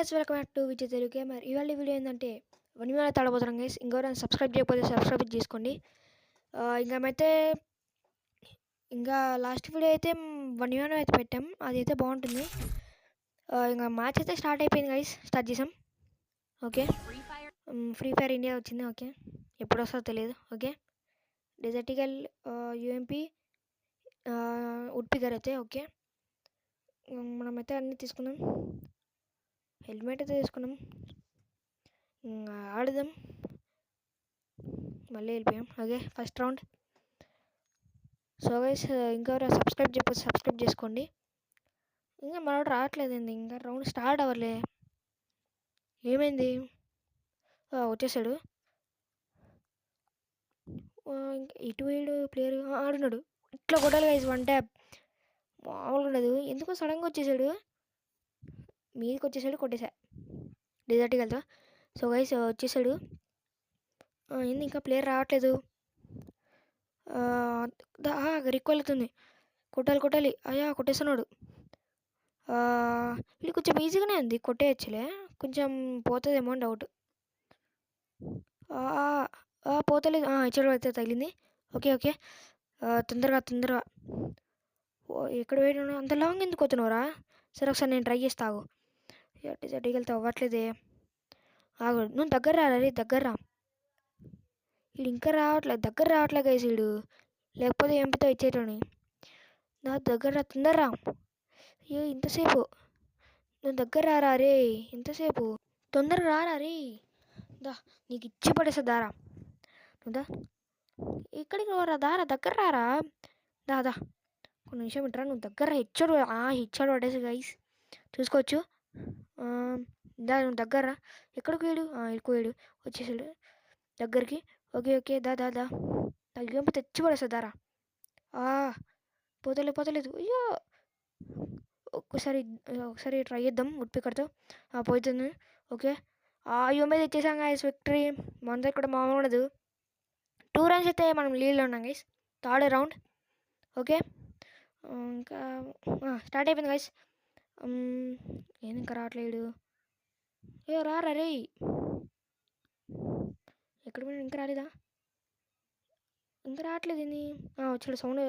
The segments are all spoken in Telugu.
Guys welcome back to Vijay Telugu gamer. ఇవాళ వీడియో ఏంటంటే వన్ వీడియో తాడబోతున్నాం గైస్. ఇంకెవరైనా సబ్స్క్రైబ్ చేయకపోతే సబ్స్క్రైబ్ చేసుకోండి. ఇంకమైతే ఇంకా లాస్ట్ వీడియో అయితే వన్ వీడియో అయితే పెట్టాం, అది అయితే బాగుంటుంది. ఇంకా మ్యాచ్ అయితే స్టార్ట్ అయిపోయింది గైస్, స్టార్ట్ చేసాం. ఓకే, ఫ్రీ ఫైర్ ఇండియా వచ్చింది. ఓకే, ఎప్పుడు వస్తుందో తెలియదు. ఓకే, డెజర్టికల్ యూఎంపీ వుడ్ పిగర్ అయితే. ఓకే, మనమైతే అన్నీ తీసుకున్నాం, హెల్మెట్ అయితే తీసుకున్నాం, ఆడదాం. మళ్ళీ వెళ్ళిపోయాం. Okay, first round. So guys ఇంకెవరైనా సబ్స్క్రైబ్ చేయకపోతే సబ్స్క్రైబ్ చేసుకోండి. ఇంకా మనోడు రావట్లేదండి, ఇంకా రౌండ్ స్టార్ట్ అవ్వలే. ఏమైంది? వచ్చేసాడు. ఇంకా ఇటు వేడు ప్లేయర్ ఆడున్నాడు. ఇట్లా కొట్టాలి గైస్, వన్ ట్యాప్ మామూలుగా ఉండదు. ఎందుకో సడన్గా వచ్చేసాడు, మీదకి వచ్చేసాడు, కొట్టేసా డెజర్ట్కి వెళ్తా. సో గైస్ వచ్చేసాడు. ఏంది ఇంకా ప్లేయర్ రావట్లేదు? రిక్వెల్ అవుతుంది, కొట్టాలి. అయ్యా కొట్టేస్తున్నాడు. ఇది కొంచెం ఈజీగానే ఉంది, కొట్టేయచ్చులే. కొంచెం పోతుందేమో అని డౌట్. పోతలేదు. ఇచ్చడు అయితే తగిలింది. ఓకే, తొందరగా. ఎక్కడ పోయినా అంత లాంగ్ ఎందుకు వస్తున్నావురా? సరే ఒకసారి నేను ట్రై చేస్తావు. డెజర్ట్కి వెళ్తే అవ్వట్లేదే. నువ్వు దగ్గర రా. వీడు ఇంకా దగ్గర రావట్లేదు గైస్ వీడు, లేకపోతే ఎంపితో ఇచ్చేటోని. నా దగ్గర తొందరరా. అయ్యో ఇంతసేపు, నువ్వు దగ్గర రారా రే, ఇంతసేపు తొందరగా రారా రే. దా నీకు ఇచ్చి పడేస్తా దారా. నువ్వుదా, ఇక్కడికి రారా, దారా దగ్గర రారా. దా కొన్ని నిమిషం ఇట్రా. నువ్వు దగ్గర హెచ్చాడు పడేసి గైస్, చూసుకోవచ్చు. నువ్వు దగ్గర రా. ఎక్కడికి వేడు? ఎక్కువ వేడు వచ్చేసాడు దగ్గరికి. ఓకే దా తగ్గింపు తెచ్చి పడేస్తా దారా. పోతలేదు. అయ్యో ఒకసారి ట్రై చేద్దాం వుడ్ పికర్తో. పోతుంది. ఓకే, అయ్యో మీద ఇచ్చేసాం గైస్, విక్టరీ. మన దగ్గర మామూలు ఉండదు. 2 runs అయితే మనం లీడ్లో ఉన్నాం గైస్. Third round. ఓకే, ఇంకా స్టార్ట్ అయిపోయింది గైస్. ఏం ఇంకా రావట్లేడు. అయ్యో రారా రే, ఎక్కడ పోయినా ఇంకా రాలేదా? ఇంకా రావట్లేదు ఏంది? వచ్చాడు సౌండ్.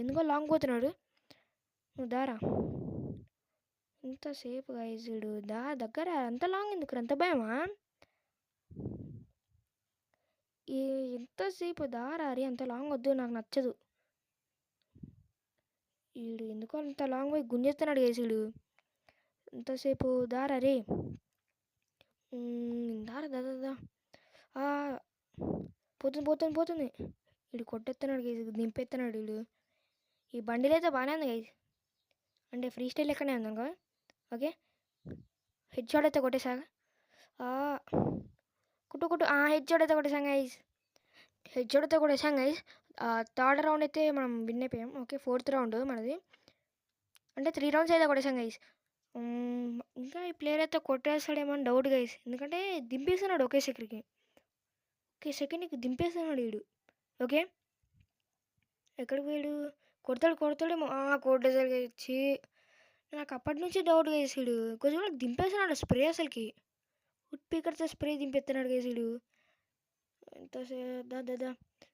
ఎందుకో లాంగ్ పోతున్నాడు. నువ్వు దారా. ఇంతసేపు గైజుడు దగ్గర అంత లాంగ్ ఎందుకు? అంత భయమా? ఎంతసేపు దారా రే, అంత లాంగ్ వద్దు, నాకు నచ్చదు. వీడు ఎందుకో అంత లాంగ్ పోయి గుంజెస్తున్నాడు గైజుడు. ఎంతసేపు దారా రే. దారా. పోతుంది. వీడు కొట్టేస్తున్నాడు గైజ్, దింపేస్తున్నాడు వీడు. ఈ బండిలో అయితే బాగానే ఉంది గైజ్, అంటే ఫ్రీ స్టైల్ ఎక్కడనే ఉంది అనుకో. ఓకే, హెడ్ షాట్ అయితే కొట్టేసాగా. కుట్టు హెడ్ షాట్ అయితే కొట్టేసాం గైజ్. థర్డ్ రౌండ్ అయితే మనం విన్ అయిపోయాం. ఓకే, ఫోర్త్ రౌండ్ మనది, అంటే 3 rounds అయితే కొట్టేసాం గైజ్. ఇంకా ఈ ప్లేయర్ అయితే కొట్టేస్తాడేమో అని డౌట్ గైజ్, ఎందుకంటే దింపేస్తున్నాడు ఒకే సెకండ్కి దింపేస్తున్నాడు వీడు. ఓకే, ఎక్కడికి వీడు? కొడతాడేమో. కొట్టేసరికి వచ్చి నాకు అప్పటి నుంచి డౌట్ వేసాడు. కొంచెం కూడా దింపేస్తున్నాడు స్ప్రే, అసలుకి వుడ్ పికర్తో స్ప్రే దింపేస్తున్నాడు వేసాడు. ఎంతసేపు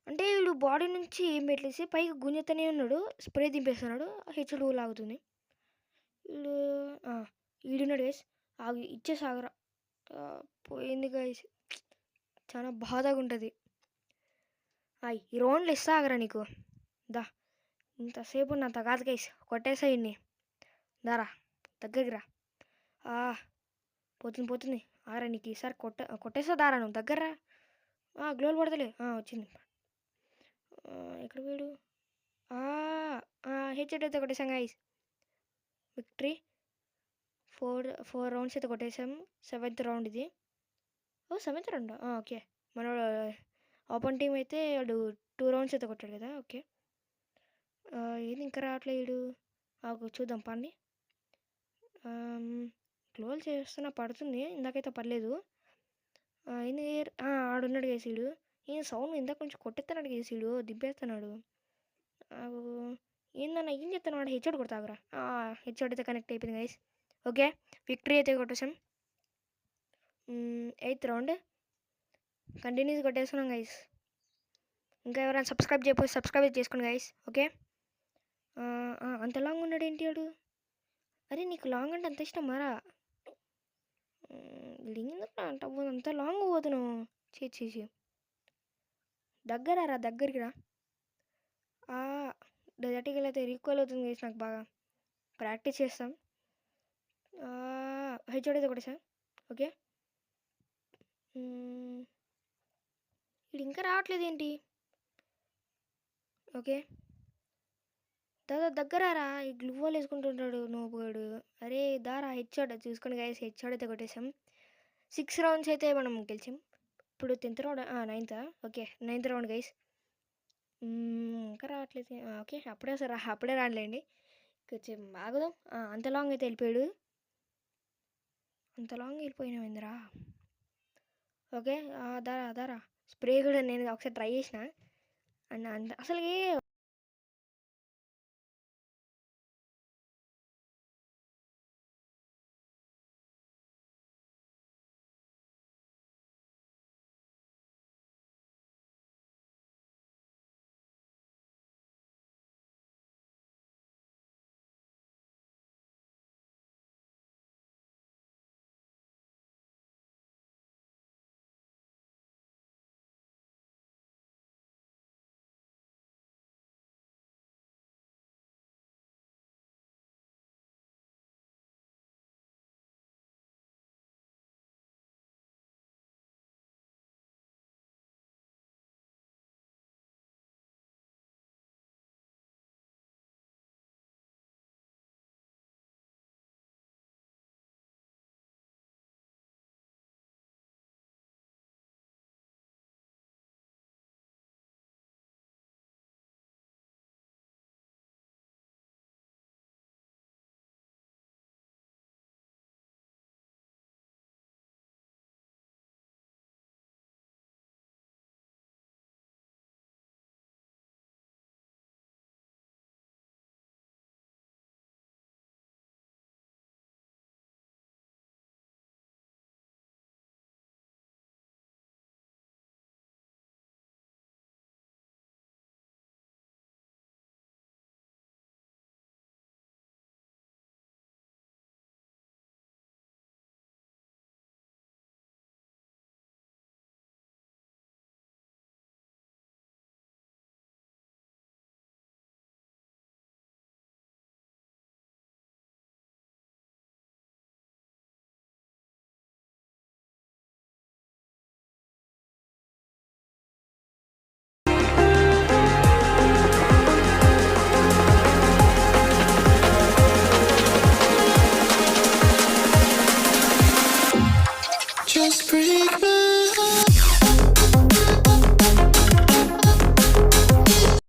అంటే వీడు బాడీ నుంచి మెట్లేసి పైకి గుంజెత్తనే ఉన్నాడు, స్ప్రే దింపేస్తున్నాడు. హెచ్డు లాగుతుంది వీడు. ఈడున్నాడు గైస్, ఇచ్చేసాగరా. పోయింది గైస్, చాలా బాధగా ఉంటుంది. ఈ రౌండ్లు ఇస్తాగరా నీకు. దా ఇంతసేపు నా కాదు గైస్, కొట్టేసాయిన్ని. దారా దగ్గరికి రా. పోతుంది. ఆరా నీకు ఈసారి కొట్టేస్తా దారా, నువ్వు దగ్గర రా. గ్లోల్ పడతలే. వచ్చింది. ఎక్కడ వీడు? హెచ్ఎడ్ అయితే కొట్టేసాం గైస్, విక్టరీ. 4 rounds అయితే కొట్టేసాం. 7th round ఇది. 7th round. ఓకే, మన ఓపెన్ టీం అయితే వాడు 2 rounds అయితే కొట్టాడు కదా. ఓకే, ఏది ఇంకా రావట్లేదు. చూద్దాం పండి. క్లోజ్ చేస్తున్నా, పడుతుంది. ఇందాకైతే పర్లేదు. ఏంది ఆడున్నాడు గేసీడు. ఈయన సౌండ్ ఇందాక కొంచెం కొట్టేస్తున్నాడు గేసీడు, దింపేస్తున్నాడు. ఏందన్నా ఏం చెప్తున్నాడు? హెచ్ఓడి కొడతాగురా. హెచ్ఓడి అయితే కనెక్ట్ అయిపోయింది గైస్. ఓకే, విక్టరీ అయితే కొట్టేసాం. ఎయిత్ రౌండ్ కంటిన్యూస్ కొట్టేసుకున్నాం గైస్. ఇంకా ఎవరైనా సబ్స్క్రైబ్ చేయకపోతే సబ్స్క్రైబ్ చేసుకోండి గైస్. ఓకే, అంత లాంగ్ ఉన్నాడు ఏంటి వాడు? అరే నీకు లాంగ్ అంటే అంత ఇష్టం మరా? అంత లాంగ్ పోతున్నావు. చేసి దగ్గరికి రా. డెజర్టికల్ అయితే ఈక్వల్ అవుతుంది గైస్. నాకు బాగా ప్రాక్టీస్ చేస్తాం. హెచ్ఓడి అయితే ఒకటి సార్. ఓకే, ఇది ఇంకా రావట్లేదు ఏంటి? ఓకే దాదా దగ్గరారా, ఈ గ్లూ వాల్ వేసుకుంటుంటాడు నోపుగాడు. అరే దారా హెచ్ఓడి చూసుకొని గైస్. హెచ్ఓడి అయితే కొట్టేసాం. 6 రౌండ్స్ అయితే మనం గెలిచాం. ఇప్పుడు 10th round, 9th. Okay 9th round guys. ఇంకా రావట్లేదు. ఓకే అప్పుడే సార్, అప్పుడే రానిలేండి. కొంచెం ఆగుదాం. అంత లాంగ్ అయితే వెళ్ళిపోయాడు. అంత లాంగ్ వెళ్ళిపోయినావేందిరా? ఓకే దారా స్ప్రే కూడా నేను ఒకసారి ట్రై చేసిన. అంత అసలు Just break my